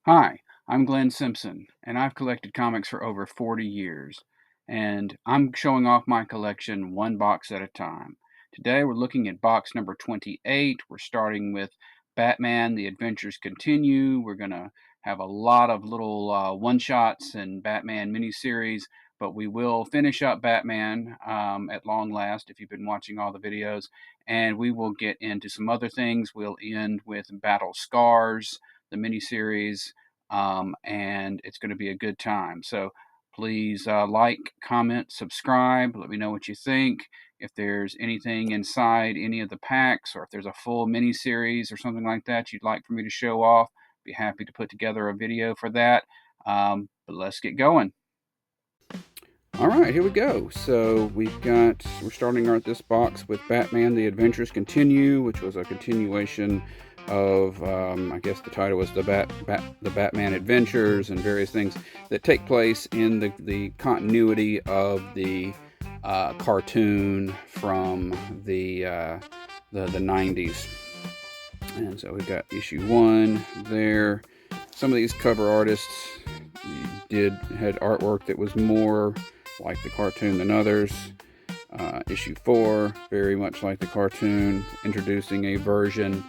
Hi, I'm Glenn Simpson, and I've collected comics for over 40 years, and I'm showing off my collection one box at a time. Today we're looking at box number 28. We're starting with Batman, The Adventures Continue. We're going to have a lot of little one-shots and Batman miniseries, but we will finish up Batman at long last if you've been watching all the videos, and we will get into some other things. We'll end with Battle Scars, the miniseries, and it's going to be a good time. So please like, comment, subscribe. Let me know what you think. If there's anything inside any of the packs, or if there's a full mini series or something like that you'd like for me to show off, be happy to put together a video for that. But let's get going. All right, here we go. So we're starting out this box with Batman: The Adventures Continue, which was a continuation of, I guess the title was the Batman Adventures, and various things that take place in the continuity of the cartoon from the 90s. And so we've got issue 1 there. Some of these cover artists had artwork that was more like the cartoon than others. Issue 4, very much like the cartoon, introducing a version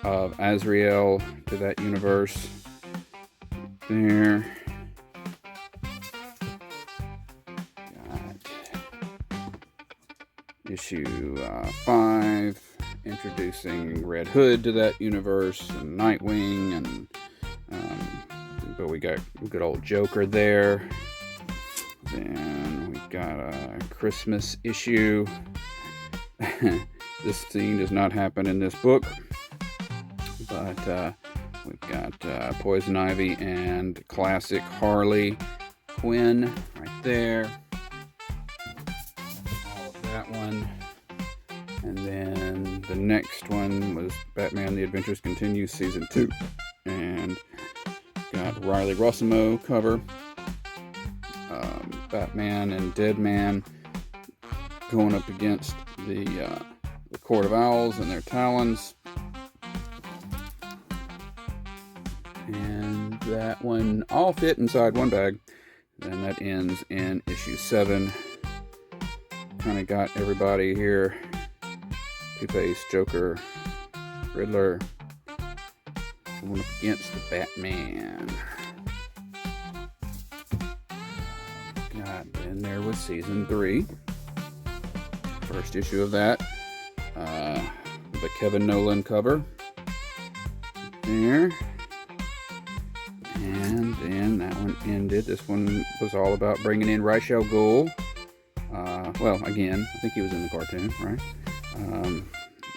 of Azrael to that universe. There. Got issue 5, introducing Red Hood to that universe, and Nightwing, and but we got good old Joker there. Then we got a Christmas issue. This scene does not happen in this book, but we've got Poison Ivy and classic Harley Quinn right there. All of that one. And then the next one was Batman: The Adventures Continue Season 2. And got Riley Rossimo cover. Batman and Deadman going up against the Court of Owls and their talons. And that one all fit inside one bag. And that ends in issue 7. Kind of got everybody here. Two-Face, Joker, Riddler, going up against the Batman. And there was season 3. First issue of that. The Kevin Nolan cover. There. And then that one ended. This one was all about bringing in Ra's al Ghul. Well, again, I think he was in the cartoon, right?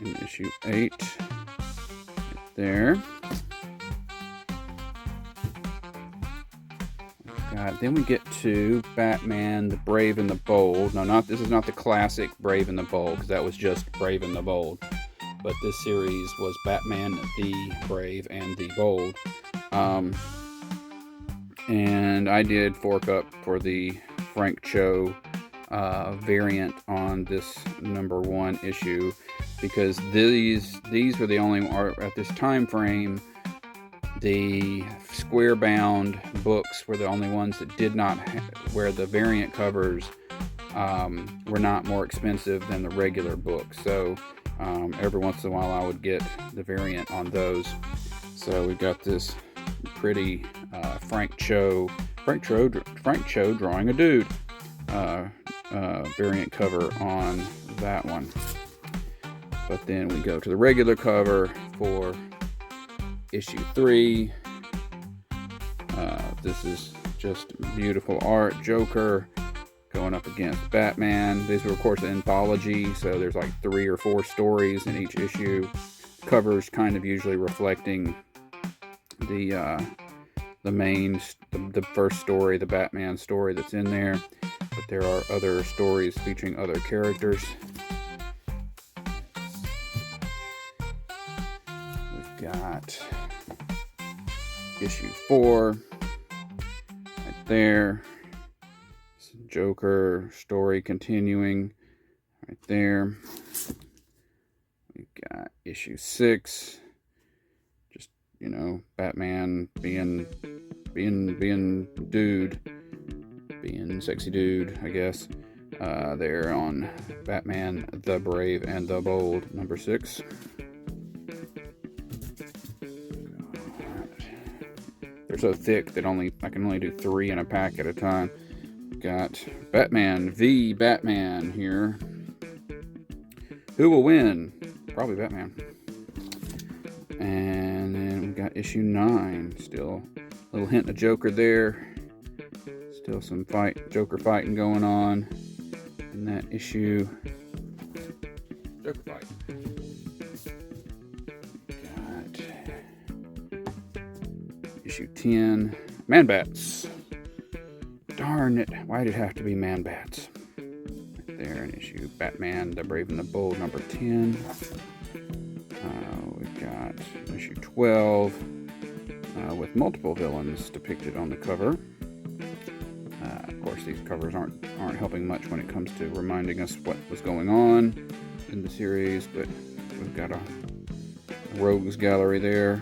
In issue 8. Right there. Then we get to Batman: The Brave and the Bold. No, this is not the classic Brave and the Bold, because that was just Brave and the Bold. But this series was Batman: The Brave and the Bold. And I did fork up for the Frank Cho variant on this number 1 issue, because these were the only, at this time frame, the square bound books were the only ones that did not where the variant covers were not more expensive than the regular books. So every once in a while I would get the variant on those. So we've got this pretty Frank Cho drawing a dude variant cover on that one. But then we go to the regular cover for issue 3. This is just beautiful art. Joker going up against Batman. These were, of course, an anthology, so there's like 3 or 4 stories in each issue. Covers kind of usually reflecting the first story, the Batman story that's in there. But there are other stories featuring other characters. We've got issue 4 right there. Joker story continuing right there. We've got issue 6, just you know, Batman being dude, being sexy dude, I guess. There on Batman the Brave and the Bold, number 6. They're so thick that I can only do 3 in a pack at a time. Got Batman v Batman here. Who will win? Probably Batman. And then we got issue 9. Still a little hint of Joker there. Still some Joker fighting going on in that issue. Joker fight. Got issue 10. Man-Bats. Darn it. Why did it have to be Man-Bats? Right there in issue Batman, the Brave and the Bold, number 10. We've got issue 12 with multiple villains depicted on the cover. Of course, these covers aren't helping much when it comes to reminding us what was going on in the series, but we've got a rogues gallery there.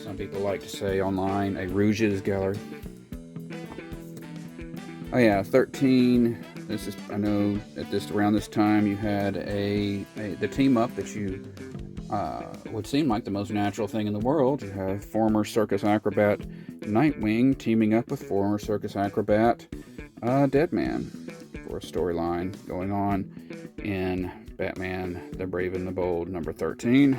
Some people like to say online, a rouges gallery. Oh yeah, 13. This is, I know at around this time you had the team up that you would seem like the most natural thing in the world. You have former circus acrobat Nightwing teaming up with former circus acrobat Deadman for a storyline going on in Batman the Brave and the Bold, number 13.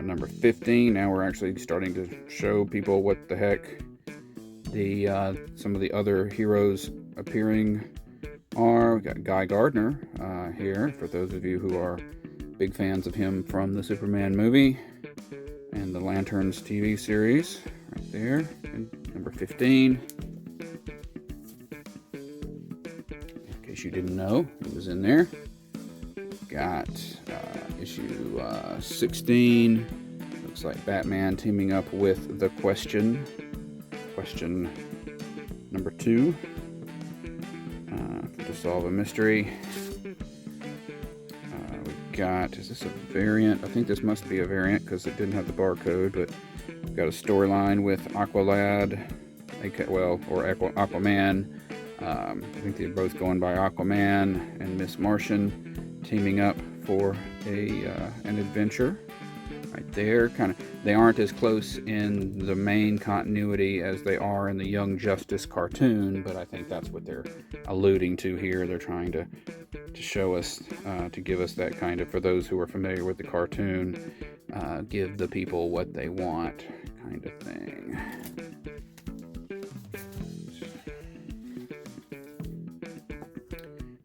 Number 15. Now we're actually starting to show people what the heck some of the other heroes appearing are. We got Guy Gardner here, for those of you who are big fans of him from the Superman movie and the Lanterns TV series, right there. And number 15. In case you didn't know, it was in there. Got issue 16. Looks like Batman teaming up with the Question number 2, to solve a mystery. We've got, is this a variant? I think this must be a variant because it didn't have the barcode, but we've got a storyline with Aqualad, Aquaman. I think they're both going by Aquaman and Miss Martian teaming up for an adventure. Right there, they aren't as close in the main continuity as they are in the Young Justice cartoon, but I think that's what they're alluding to here. They're trying to show us, to give us that kind of, for those who are familiar with the cartoon, give the people what they want kind of thing.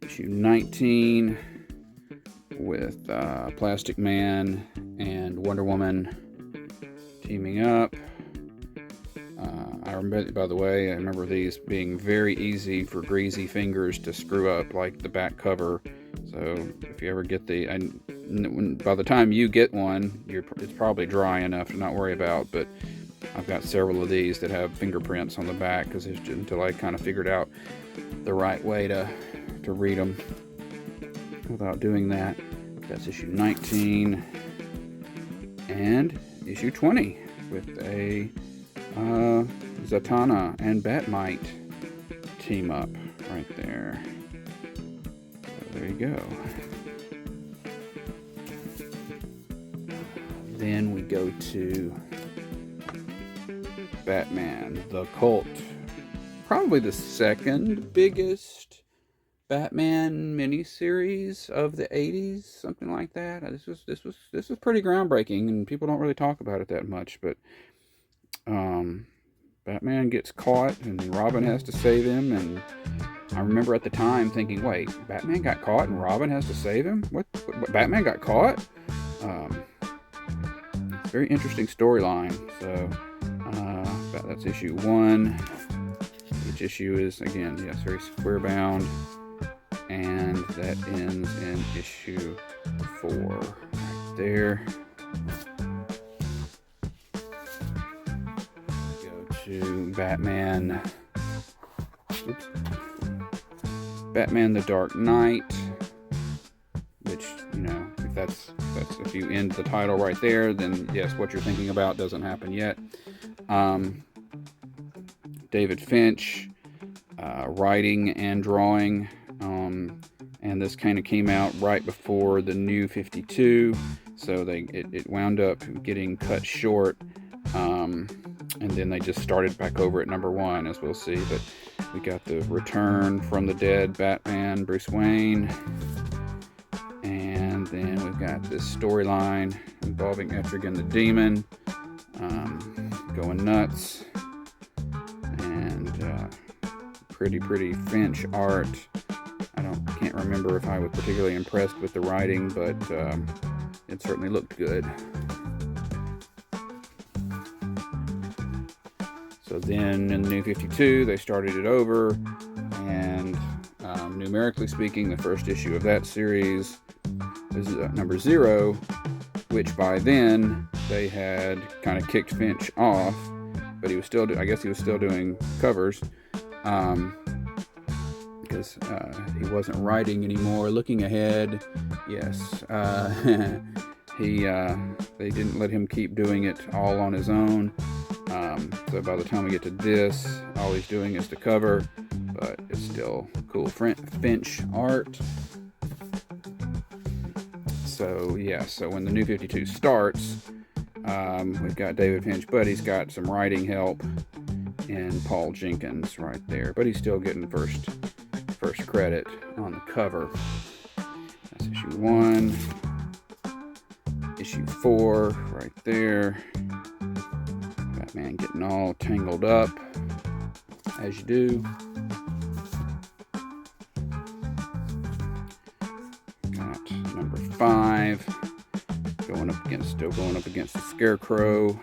Issue 19 with Plastic Man and Wonder Woman teaming up. I remember these being very easy for greasy fingers to screw up, like the back cover. So if you ever get by the time you get one, it's probably dry enough to not worry about. But I've got several of these that have fingerprints on the back until I kind of figured out the right way to read them without doing that. That's issue 19 and issue 20 with a Zatanna and Batmite team up right there. So there you go. Then we go to Batman the Cult. Probably the second biggest Batman miniseries of the 80s, something like that. This was pretty groundbreaking, and people don't really talk about it that much. But Batman gets caught, and Robin has to save him. And I remember at the time thinking, "Wait, Batman got caught, and Robin has to save him? What Batman got caught?" Very interesting storyline. So that's issue 1. Each issue is, again, yes, very square bound. And that ends in issue 4 right there. Go to Batman. Batman the Dark Knight, which, that's if you end the title right there, then yes, what you're thinking about doesn't happen yet. David Finch, writing and drawing, and this kind of came out right before the new 52, so it wound up getting cut short, and then they just started back over at number 1, as we'll see. But we got the return from the dead Batman, Bruce Wayne, and then we've got this storyline involving Etrigan the Demon, going nuts, and pretty Finch art. I can't remember if I was particularly impressed with the writing, but it certainly looked good. So then in the new 52, they started it over, and numerically speaking, the first issue of that series is number 0, which by then they had kind of kicked Finch off, but he was still, I guess he was still doing covers, because he wasn't writing anymore. Looking ahead, yes, they didn't let him keep doing it all on his own. So by the time we get to this, all he's doing is the cover, but it's still cool Finch art. So yeah, so when the new 52 starts, we've got David Finch, but he's got some writing help in Paul Jenkins right there, but he's still getting first credit on the cover. That's issue 1, issue 4 right there. Batman getting all tangled up, as you do. Got number 5 still going up against the Scarecrow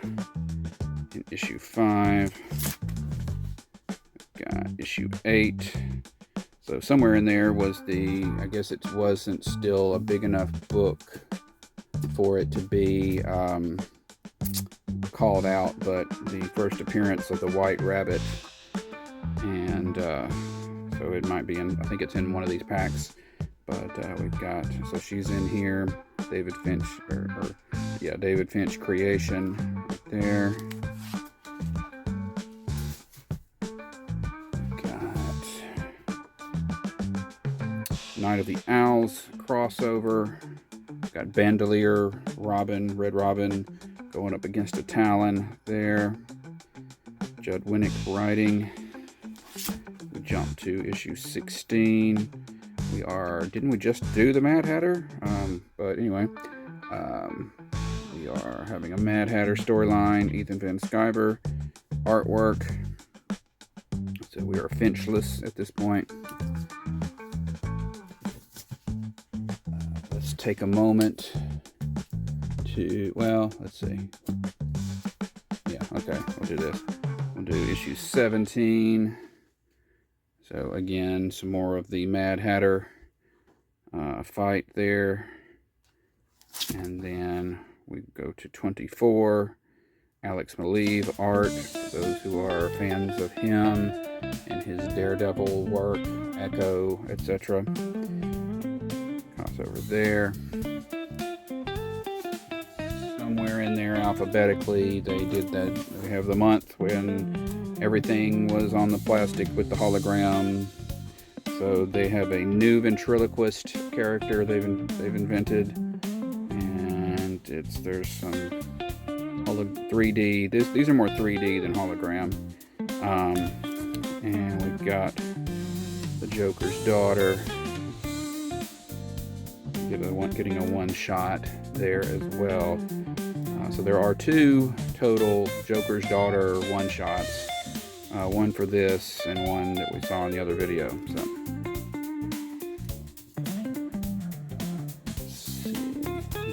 in issue 5. Got issue 8. So somewhere in there was I guess it wasn't still a big enough book for it to be called out, but the first appearance of the White Rabbit, and so it might be in, I think it's in one of these packs, but we've got, so she's in here, David Finch, David Finch creation right there. Night of the Owls crossover. Got Bandolier, Robin, Red Robin going up against a Talon there. Judd Winnick writing. We jump to issue 16. Didn't we just do the Mad Hatter? But anyway, we are having a Mad Hatter storyline. Ethan Van Sciver artwork. So we are Finchless at this point. Take a moment to, well, let's see. Yeah, okay, we'll do this. We'll do issue 17. So again, some more of the Mad Hatter fight there. And then we go to 24. Alex Maleev art, for those who are fans of him and his Daredevil work, Echo, etc. Over there, somewhere in there alphabetically, they did that. They have the month when everything was on the plastic with the hologram. So they have a new ventriloquist character they've invented, and there's some 3D. These are more 3D than hologram. And we've got the Joker's daughter. Getting a one-shot there as well. So there are 2 total Joker's daughter one-shots. One for this and one that we saw in the other video.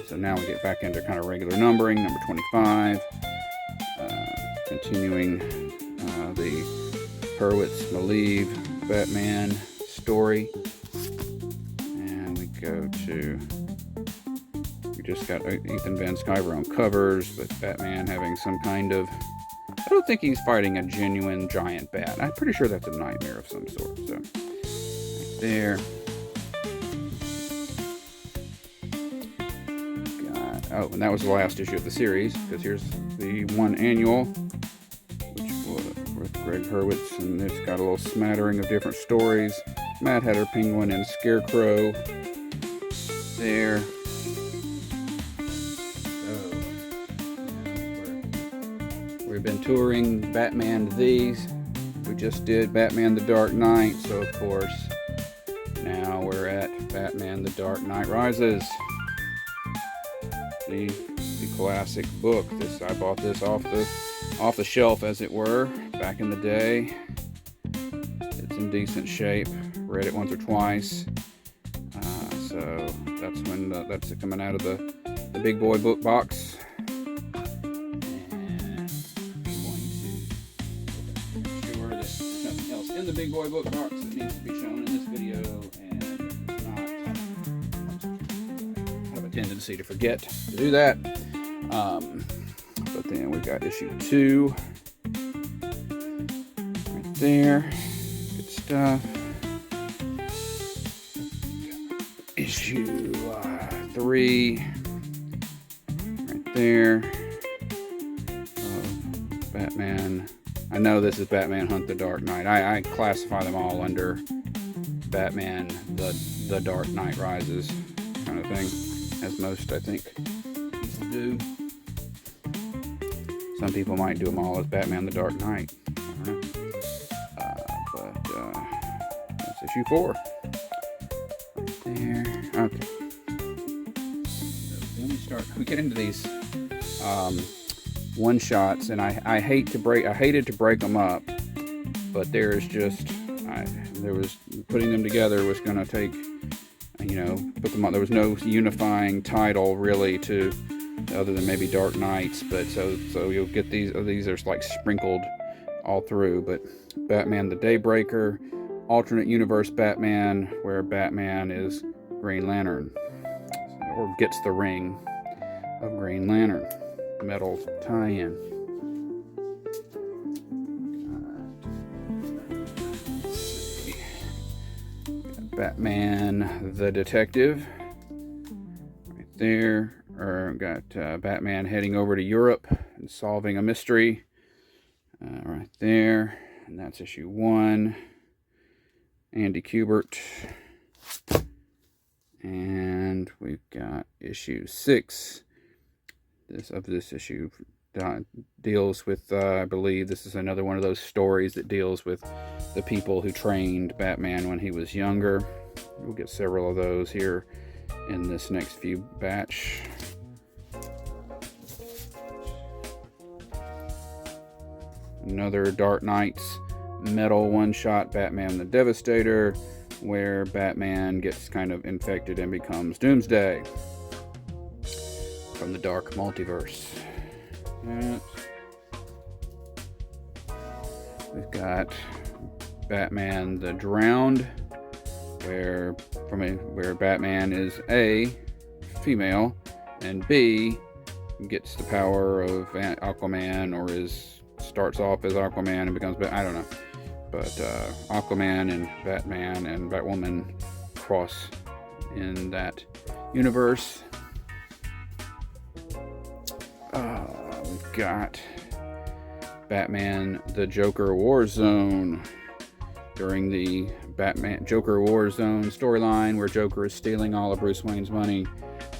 So now we get back into kind of regular numbering. Number 25. Continuing the Hurwitz Maleev Batman story. We just got Ethan Van Sciver on covers, but Batman having some kind of, I don't think he's fighting a genuine giant bat. I'm pretty sure that's a nightmare of some sort. So right there. Oh, and that was the last issue of the series, because here's the one annual, which was with Greg Hurwitz, and it's got a little smattering of different stories. Mad Hatter, Penguin, and Scarecrow there. So, we've been touring Batman These. We just did Batman the Dark Knight, so of course, now we're at Batman the Dark Knight Rises. The classic book. I bought this off the shelf, as it were, back in the day. It's in decent shape. Read it once or twice. So that's when that's coming out of the big boy book box. And I'm going to make sure that there's nothing else in the big boy book box that needs to be shown in this video, and it's not. I have a tendency to forget to do that. But then we've got issue 2 right there. Good stuff. Issue 3 right there. Batman. I know this is Batman Hunt the Dark Knight. I classify them all under Batman the Dark Knight Rises kind of thing, as most, I think, people do. Some people might do them all as Batman the Dark Knight. I don't know. But that's issue 4. Right there. Okay. So then we get into these one shots, and I hated to break them up, but there's just putting them together was going to take, put them on. There was no unifying title really to, other than maybe Dark Knights, but so you'll get these are like sprinkled all through. But Batman the Daybreaker, alternate universe Batman, where Batman is Green Lantern, or gets the ring of Green Lantern, metal tie-in. Batman the Detective right there. Or got Batman heading over to Europe and solving a mystery right there, and that's issue 1. Andy Kubert. And we've got issue 6. This issue deals with, I believe this is another one of those stories that deals with the people who trained Batman when he was younger. We'll get several of those here in this next few batch. Another Dark Knights metal one-shot, Batman the Devastator, where Batman gets kind of infected and becomes Doomsday from the Dark Multiverse. We've got Batman the Drowned, where Batman is A, female, and B, gets the power of Aquaman, or starts off as Aquaman and becomes I don't know. But Aquaman and Batman and Batwoman cross in that universe. We've got Batman the Joker Warzone, during the Batman Joker Warzone storyline, where Joker is stealing all of Bruce Wayne's money.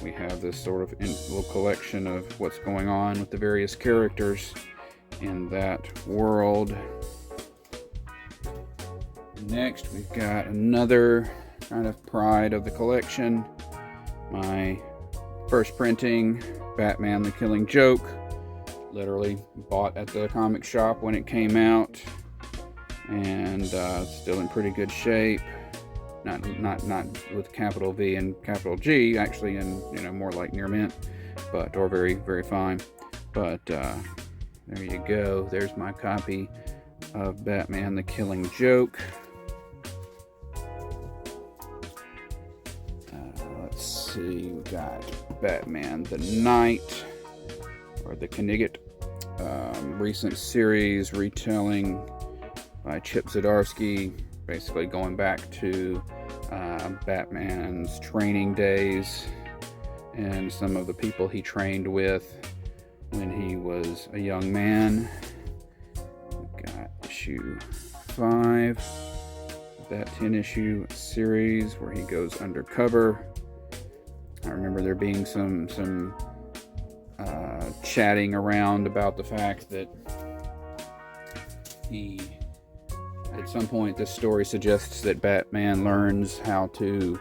We have this sort of little collection of what's going on with the various characters in that world. Next, we've got another kind of pride of the collection. My first printing, Batman the Killing Joke. Literally bought at the comic shop when it came out, and still in pretty good shape. Not with capital V and capital G, actually in more like near mint, or very, very fine. But there you go. There's my copy of Batman the Killing Joke. Let's see, we got Batman the Knight, or the Knigget, recent series retelling by Chip Zdarsky, basically going back to Batman's training days and some of the people he trained with when he was a young man. We've got issue 5 of that 10-issue series where he goes undercover. I remember there being some chatting around about the fact that he, at some point, this story suggests that Batman learns how to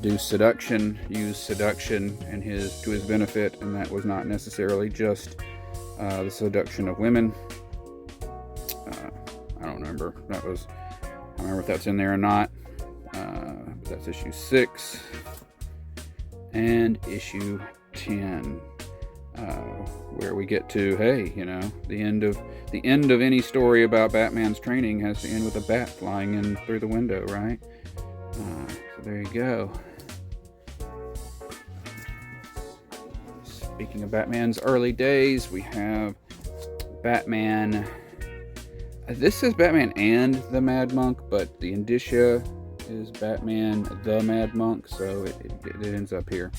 do seduction, use seduction to his benefit, and that was not necessarily just the seduction of women. I don't remember. I don't remember if that's in there or not. But that's issue 6 and issue 10, where we get to, hey, the end of any story about Batman's training has to end with a bat flying in through the window, right? So there you go. Speaking of Batman's early days, we have Batman. This says Batman and the Mad Monk, but the indicia is Batman the Mad Monk, so it ends up here.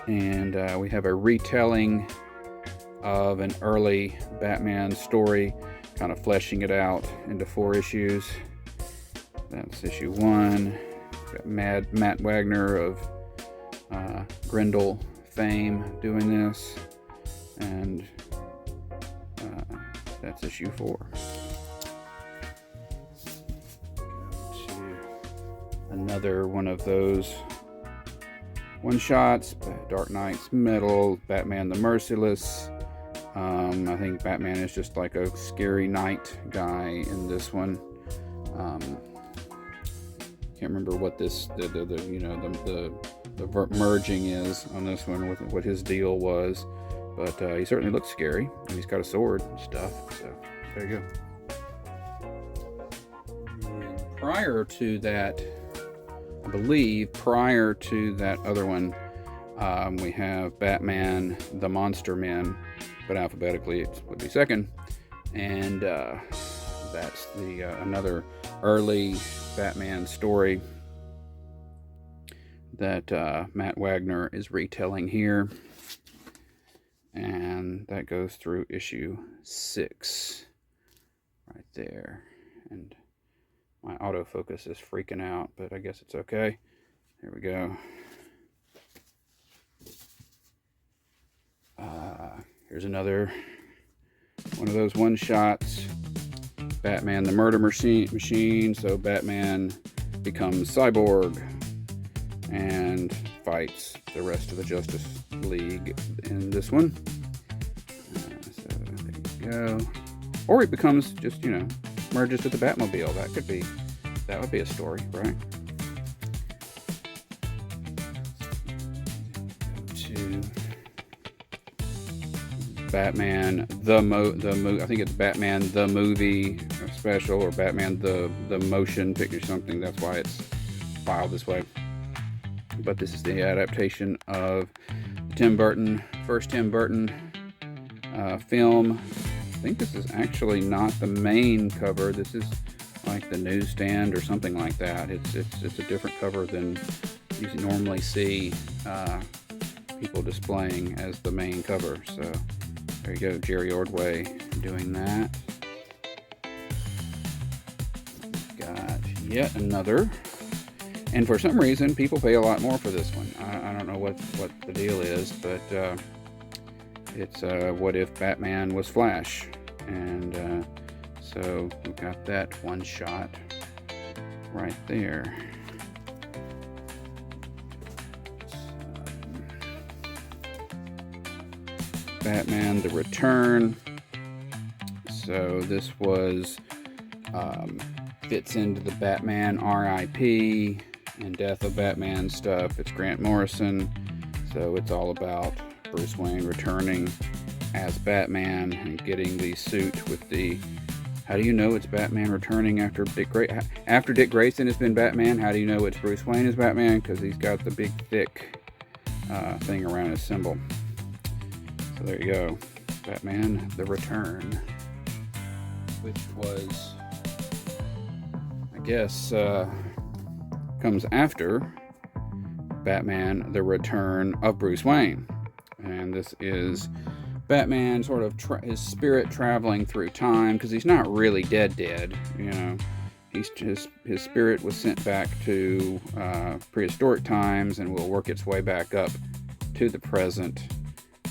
And we have a retelling of an early Batman story, kind of fleshing it out into 4 issues. That's issue 1. Got Matt Wagner of Grendel fame doing this, and that's issue 4. Go to another one of those one-shots, Dark Knight's Metal, Batman the Merciless. I think Batman is just like a scary knight guy in this one. Can't remember what this the merging is on this one, with what his deal was, but he certainly looks scary, and he's got a sword and stuff. So there you go. And prior to that, I believe, prior to that other one, we have Batman the Monster Men, but alphabetically it would be second, and that's the another early Batman story that Matt Wagner is retelling here, and that goes through issue 6 right there. And my autofocus is freaking out, but I guess it's okay. Here we go. Here's another one of those one-shots. Batman the Murder Machine. So Batman becomes Cyborg and fights the rest of the Justice League in this one. So there you go. Or he becomes just, merges with the Batmobile. That would be a story, right? To Batman I think it's Batman the Movie Special, or Batman the Motion Picture something. That's why it's filed this way. But this is the adaptation of first Tim Burton film. I think this is actually not the main cover. This is like the newsstand or something like that. It's a different cover than you normally see people displaying as the main cover. So there you go, Jerry Ordway doing that. Got yet another. And for some reason, people pay a lot more for this one. I don't know what the deal is, but it's What If Batman Was Flash? And so we've got that one shot right there. Batman The Return. So this was fits into the Batman RIP and Death of Batman stuff. It's Grant Morrison, so it's all about Bruce Wayne returning as Batman and getting the suit with the, how do you know it's Batman returning after Dick Grayson has been Batman? How do you know it's Bruce Wayne as Batman? Because he's got the big thick thing around his symbol. So there you go, Batman The Return, which was, I guess, comes after Batman, The Return of Bruce Wayne. And this is Batman sort of his spirit traveling through time, because he's not really dead, you know. His spirit was sent back to prehistoric times and will work its way back up to the present.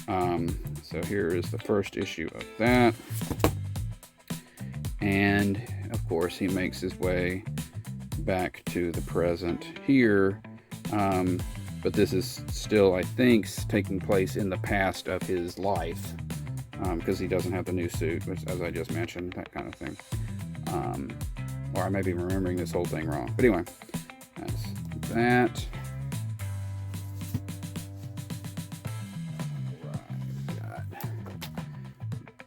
So here is the first issue of that. And of course he makes his way back to the present here. But this is still, I think, taking place in the past of his life, because he doesn't have the new suit, which, as I just mentioned, that kind of thing. Or I may be remembering this whole thing wrong. But anyway, that's that.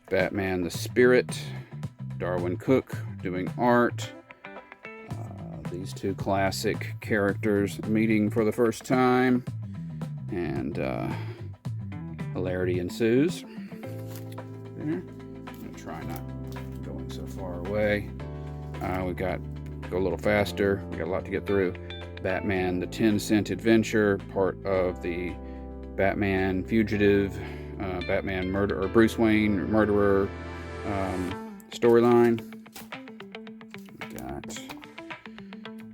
Batman the Spirit, Darwin Cook doing art. These two classic characters meeting for the first time, and hilarity ensues. There. I'm going to try not going so far away. We got, go a little faster. We got a lot to get through. Batman the 10-Cent Adventure, part of the Batman Fugitive, Batman Murder, or Bruce Wayne Murderer storyline. Got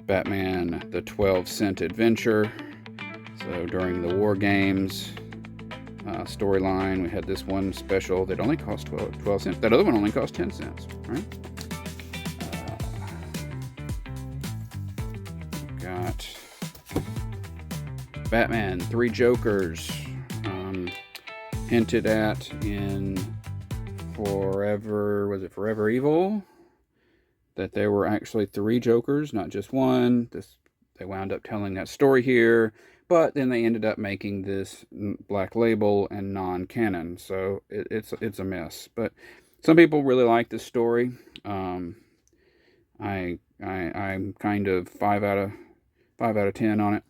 Batman the 12-Cent Adventure. So during the War Games storyline, we had this one special that only cost 12 cents. That other one only cost 10 cents, right? Got Batman 3 Jokers, hinted at in Forever, was it Forever Evil? That there were actually 3 Jokers, not just one. They wound up telling that story here, but then they ended up making this Black Label and non-canon, so it's a mess. But some people really like this story. I'm kind of 5 out of 10 on it,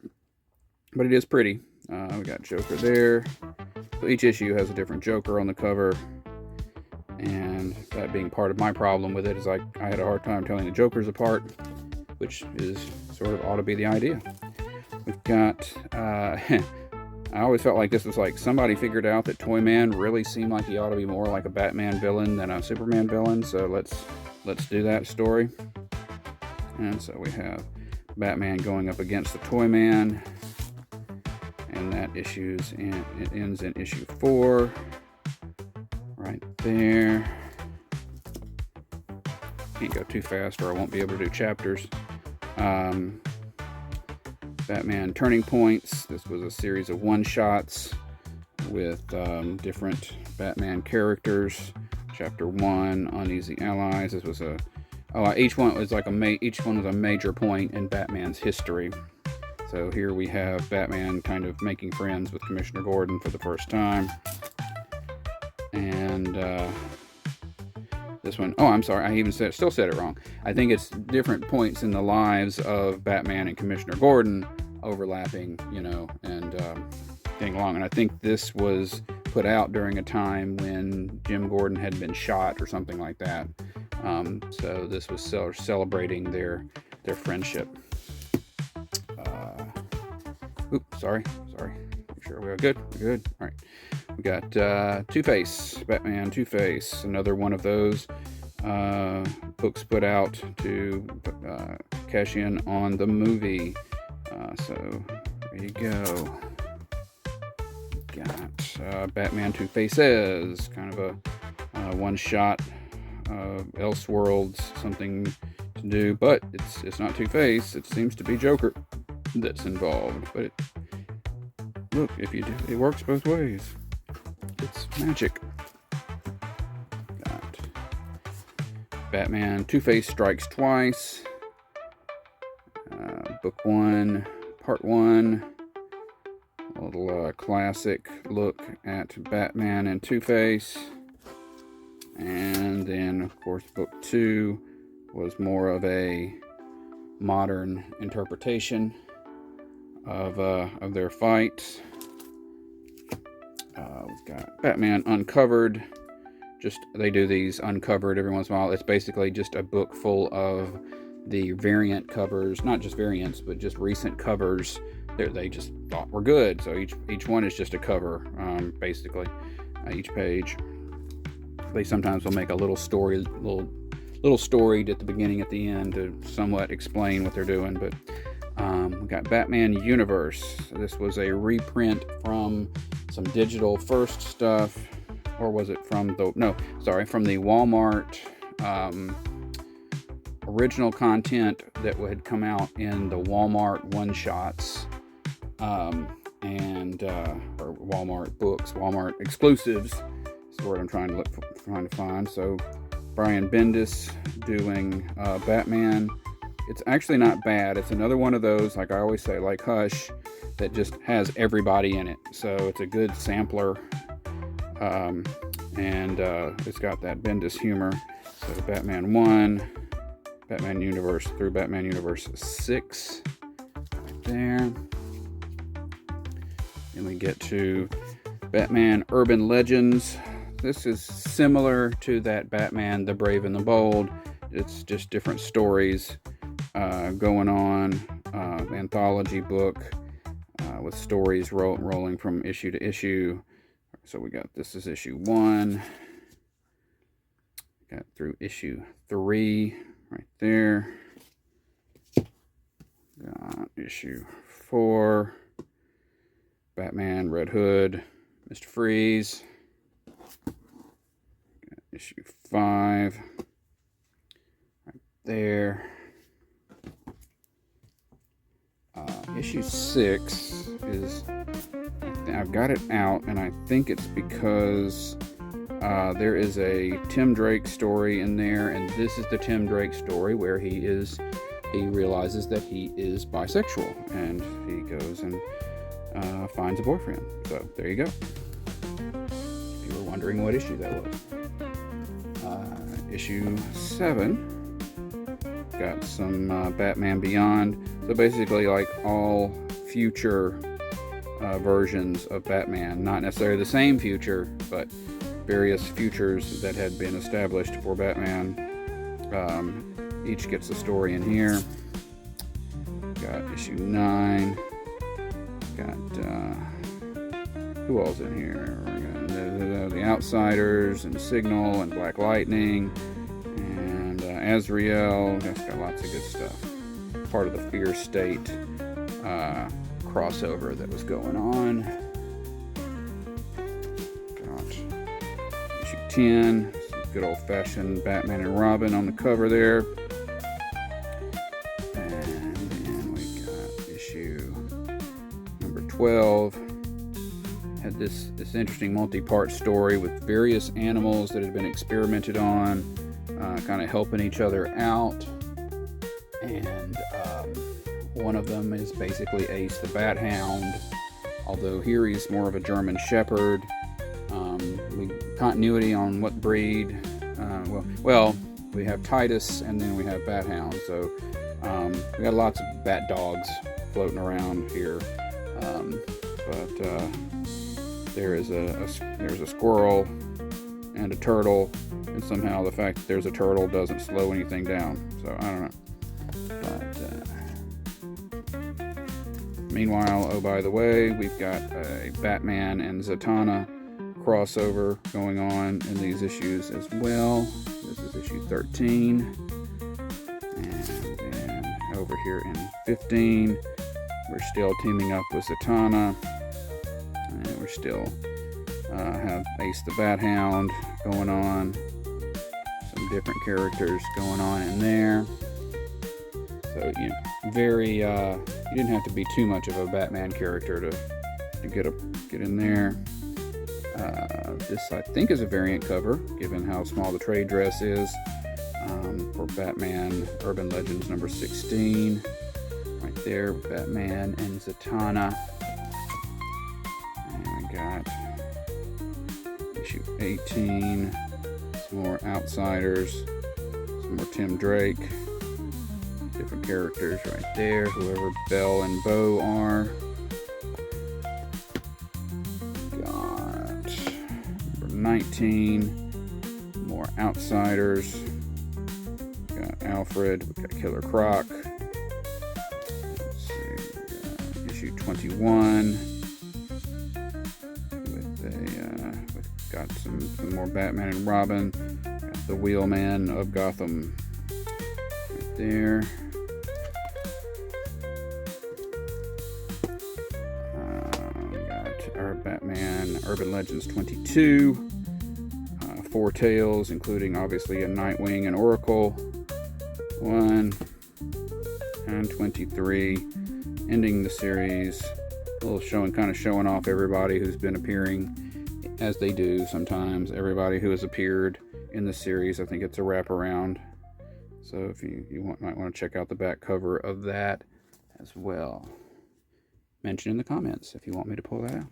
but it is pretty. We got Joker there. So each issue has a different Joker on the cover, and that being part of my problem with it is I had a hard time telling the Jokers apart, which is sort of ought to be the idea. We've got I always felt like this was like somebody figured out that Toyman really seemed like he ought to be more like a Batman villain than a Superman villain, so let's do that story. And so we have Batman going up against the Toyman, and that it ends in issue 4 right there. Can't go too fast or I won't be able to do chapters. Batman Turning Points. This was a series of one-shots with different Batman characters. Chapter 1, Uneasy Allies. This was each one was like each one was a major point in Batman's history. So here we have Batman kind of making friends with Commissioner Gordon for the first time. And this one, oh, I'm sorry, I even still said it wrong. I think it's different points in the lives of Batman and Commissioner Gordon overlapping, you know, and getting along. And I think this was put out during a time when Jim Gordon had been shot or something like that. So this was celebrating their friendship. Oops, sorry. Make sure we're good. We're good. All right. We got Two-Face, Batman Two-Face, another one of those books put out to cash in on the movie. So there you go. Got Batman Two-Faces, kind of a one-shot Elseworlds, something to do, but it's not Two-Face. It seems to be Joker that's involved, but look, if you do, it works both ways. It's magic. Got Batman Two-Face Strikes Twice, book 1, part 1. A little classic look at Batman and Two-Face. And then, of course, book 2 was more of a modern interpretation of their fight. We've got Batman Uncovered. They do these uncovered every once in a while. It's basically just a book full of the variant covers, not just variants, but just recent covers they just thought were good. So each one is just a cover, basically, each page. They sometimes will make a little story, little story at the beginning, at the end, to somewhat explain what they're doing. But we got Batman Universe. This was a reprint from some digital first stuff, or was it from the from the Walmart original content that had come out in the Walmart one-shots, and or Walmart books, Walmart exclusives is the word I'm trying to find. So Brian Bendis doing Batman. It's actually not bad. It's another one of those, like I always say, like Hush, that just has everybody in it. So it's a good sampler, and it's got that Bendis humor. So Batman 1, Batman Universe through Batman Universe 6, right there. Then we get to Batman Urban Legends. This is similar to that Batman the Brave and the Bold. It's just different stories going on. Anthology book with stories rolling from issue to issue. So we got, this is issue 1. Got through issue 3 right there. Got issue 4. Batman Red Hood, Mr. Freeze. Got issue 5 right there. Issue 6 is, I've got it out, and I think it's because there is a Tim Drake story in there, and this is the Tim Drake story where he realizes that he is bisexual, and he goes and finds a boyfriend. So there you go. If you were wondering what issue that was. Issue 7 got some Batman Beyond. So basically, like all future versions of Batman, not necessarily the same future, but various futures that had been established for Batman. Each gets a story in here. Got issue 9. Got who all's in here? The Outsiders and Signal and Black Lightning and Azrael. That's got lots of good stuff. Part of the Fear State crossover that was going on. Got issue 10. Some good old-fashioned Batman and Robin on the cover there. And then we got issue number 12. Had this interesting multi-part story with various animals that had been experimented on, kind of helping each other out. And one of them is basically Ace the Bat Hound, although here he's more of a German Shepherd. Continuity on what breed. Well, we have Titus, and then we have Bat Hound. So we got lots of bat dogs floating around here. But there's a squirrel and a turtle, and somehow the fact that there's a turtle doesn't slow anything down. So I don't know. But meanwhile, oh by the way, we've got a Batman and Zatanna crossover going on in these issues as well. This is issue 13, and then over here in 15, we're still teaming up with Zatanna. And we still have Ace the Bat Hound going on. Some different characters going on in there. So, very, you didn't have to be too much of a Batman character to get in there. This, I think, is a variant cover, given how small the trade dress is, for Batman Urban Legends number 16. Right there, Batman and Zatanna. Got issue 18, some more Outsiders, some more Tim Drake, different characters right there, whoever Belle and Bo are. Got number 19, more Outsiders, got Alfred, we got Killer Croc. Let's see, issue 21. We've got some more Batman and Robin. Got the Wheelman of Gotham right there. Got our Batman Urban Legends 22. 4 Tales, including obviously a Nightwing and Oracle. 1 and 23. Ending the series. A little kind of showing off everybody who's been appearing, as they do sometimes. Everybody who has appeared in the series. I think it's a wraparound. So if you might want to check out the back cover of that as well. Mention in the comments if you want me to pull that out.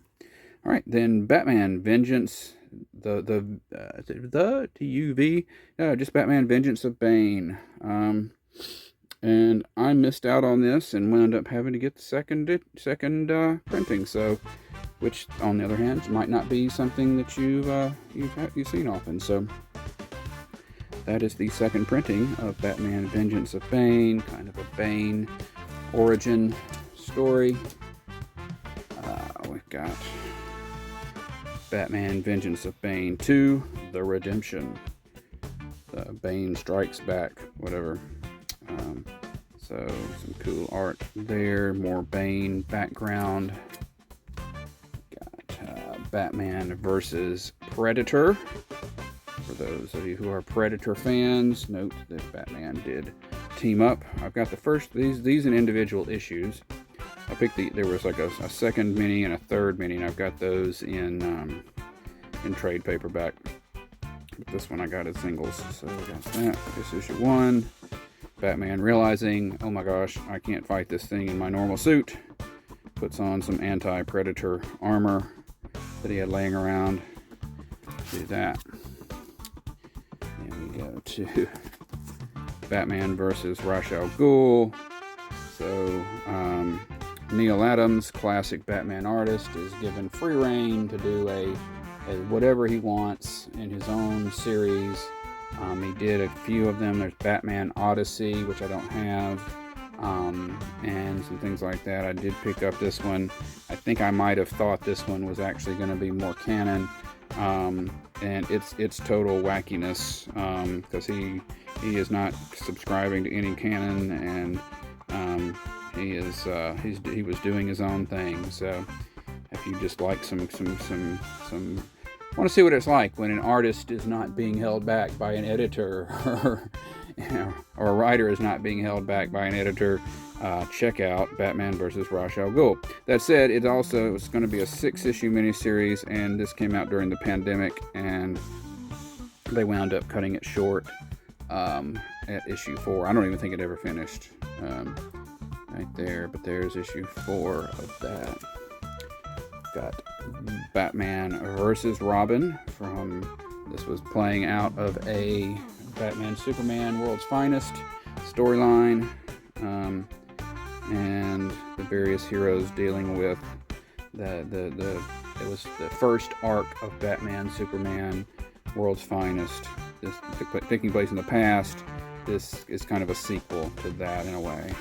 All right, then Batman Vengeance, just Batman Vengeance of Bane. And I missed out on this and wound up having to get the second printing. So, which on the other hand might not be something that you've seen often. So that is the second printing of Batman Vengeance of Bane, kind of a Bane origin story. We've got Batman Vengeance of Bane 2, The Redemption. Bane Strikes Back, whatever. So some cool art there. More Bane background. Got Batman versus Predator. For those of you who are Predator fans, note that Batman did team up. I've got the first, these in individual issues. I picked there was like a second mini and a third mini, and I've got those in trade paperback. But this one I got as singles. So I got that. This is issue 1. Batman realizing, oh my gosh, I can't fight this thing in my normal suit. Puts on some anti-predator armor that he had laying around. Do that. And we go to Batman versus Ra's al Ghul. So, Neil Adams, classic Batman artist, is given free reign to do a whatever he wants in his own series. He did a few of them. There's Batman Odyssey, which I don't have, and some things like that. I did pick up this one. I think I might have thought this one was actually going to be more canon, and it's total wackiness, because he is not subscribing to any canon, and he was doing his own thing. So if you just like some want to see what it's like when an artist is not being held back by an editor, or a writer is not being held back by an editor, check out Batman vs. Ra's al Ghul. That said, it was going to be a 6-issue miniseries, and this came out during the pandemic, and they wound up cutting it short at issue 4. I don't even think it ever finished right there, but there's issue 4 of that. Got Batman versus Robin this was playing out of a Batman Superman World's Finest storyline, and the various heroes dealing with it was the first arc of Batman Superman World's Finest. This taking place in the past. This is kind of a sequel to that in a way,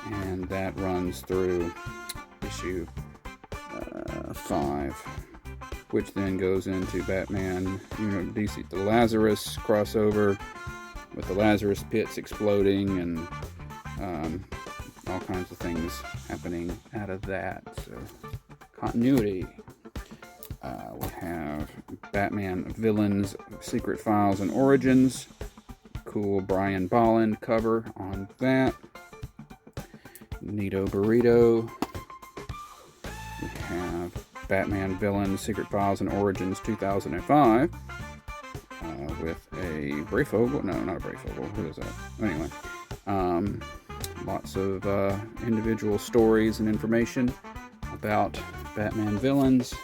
and that runs through issue 5, which then goes into Batman, DC, the Lazarus crossover, with the Lazarus pits exploding and all kinds of things happening out of that. So continuity. We have Batman Villains, Secret Files and Origins. Cool Brian Bolland cover on that. Neato Burrito. We have Batman Villains, Secret Files and Origins 2005 with a Brayfogle. No, not a Brayfogle. Who is that? Anyway, lots of individual stories and information about Batman villains.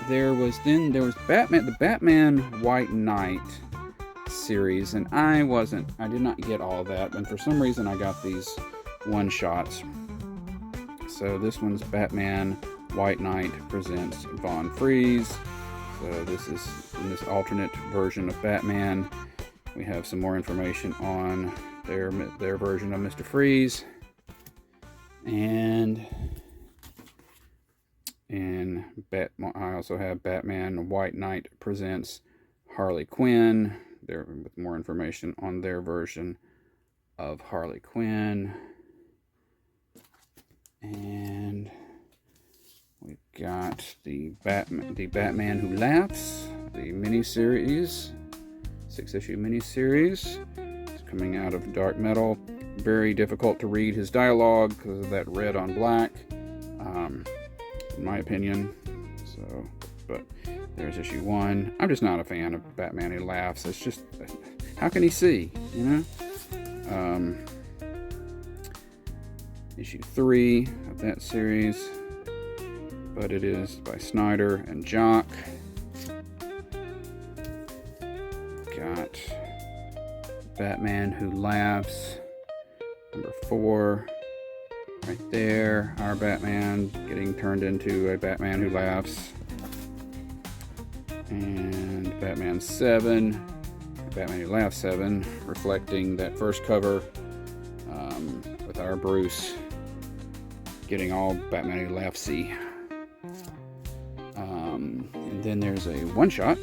There was Batman, the Batman White Knight series, and I did not get all of that, and for some reason I got these one-shots. So this one's Batman White Knight presents Von Freeze. So this is in this alternate version of Batman. We have some more information on their version of Mr. Freeze. And I also have Batman White Knight presents Harley Quinn. There with more information on their version of Harley Quinn. And we've got the Batman Who Laughs, the miniseries, 6-issue miniseries. It's coming out of Dark Metal. Very difficult to read his dialogue because of that red on black, in my opinion. So, but there's issue 1. I'm just not a fan of Batman Who Laughs. It's just, how can he see, you know? Issue 3 of that series, but it is by Snyder and Jock. Got Batman Who Laughs, number 4, right there. Our Batman getting turned into a Batman Who Laughs. And Batman 7, Batman Who Laughs 7, reflecting that first cover with our Bruce getting all Batman Who Laughs-y. And then there's a one-shot,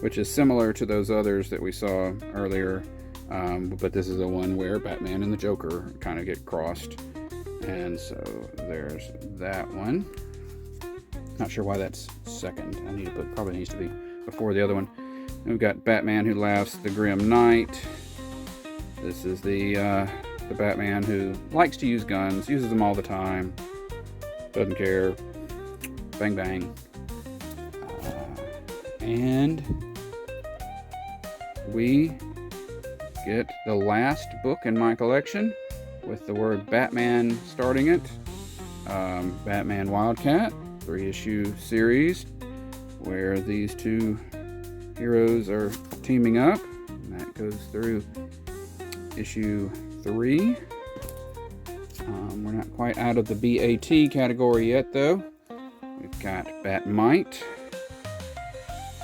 which is similar to those others that we saw earlier, but this is the one where Batman and the Joker kind of get crossed. And so there's that one. Not sure why that's second. I need to put, probably needs to be before the other one. And we've got Batman Who Laughs, the Grim Knight. This is the Batman who likes to use guns, uses them all the time, doesn't care, bang bang. And we get the last book in my collection with the word Batman starting it. Batman Wildcat, 3-issue series where these two heroes are teaming up, and that goes through issue 3. We're not quite out of the BAT category yet, though. We've got Mite,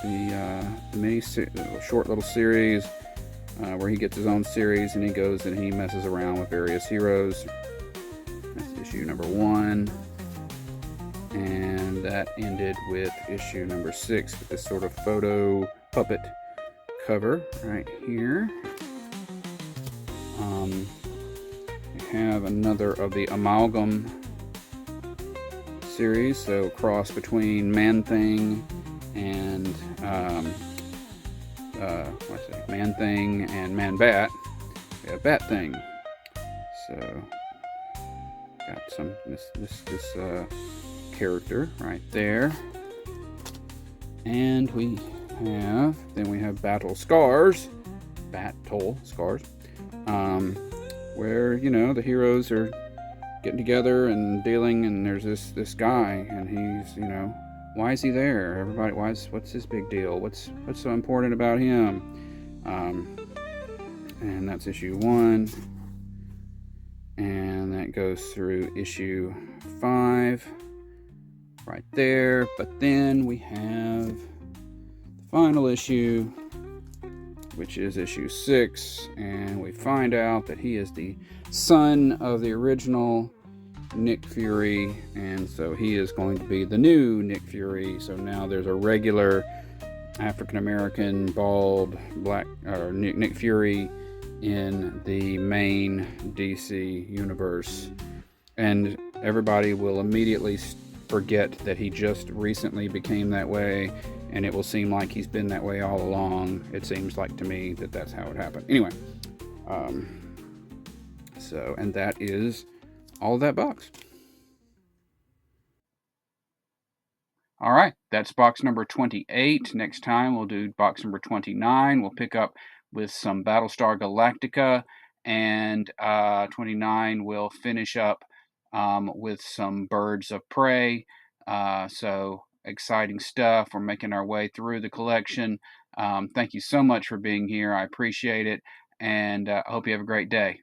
the short little series where he gets his own series and he goes and he messes around with various heroes. That's issue number 1. And that ended with issue number 6 with this sort of photo puppet cover right here. We have another of the Amalgam series, so cross between Man-Thing and Man-Thing and Man-Bat. We have Bat-Thing. So got some this character right there, and we have Battle Scars, where, you know, the heroes are getting together and dealing, and there's this guy, and he's, you know, why is he there? Everybody, what's his big deal? What's so important about him? And that's issue 1, and that goes through issue 5 right there. But then we have the final issue, which is issue 6, and we find out that he is the son of the original Nick Fury, and so he is going to be the new Nick Fury. So now there's a regular African-American bald black Nick Fury in the main DC universe, and everybody will immediately forget that he just recently became that way, and it will seem like he's been that way all along. It seems like to me that that's how it happened. Anyway, so, and that is all of that box. All right, that's box number 28. Next time we'll do box number 29. We'll pick up with some Battlestar Galactica, and 29 will finish up with some Birds of Prey. So exciting stuff. We're making our way through the collection. Thank you so much for being here. I appreciate it, and I hope you have a great day.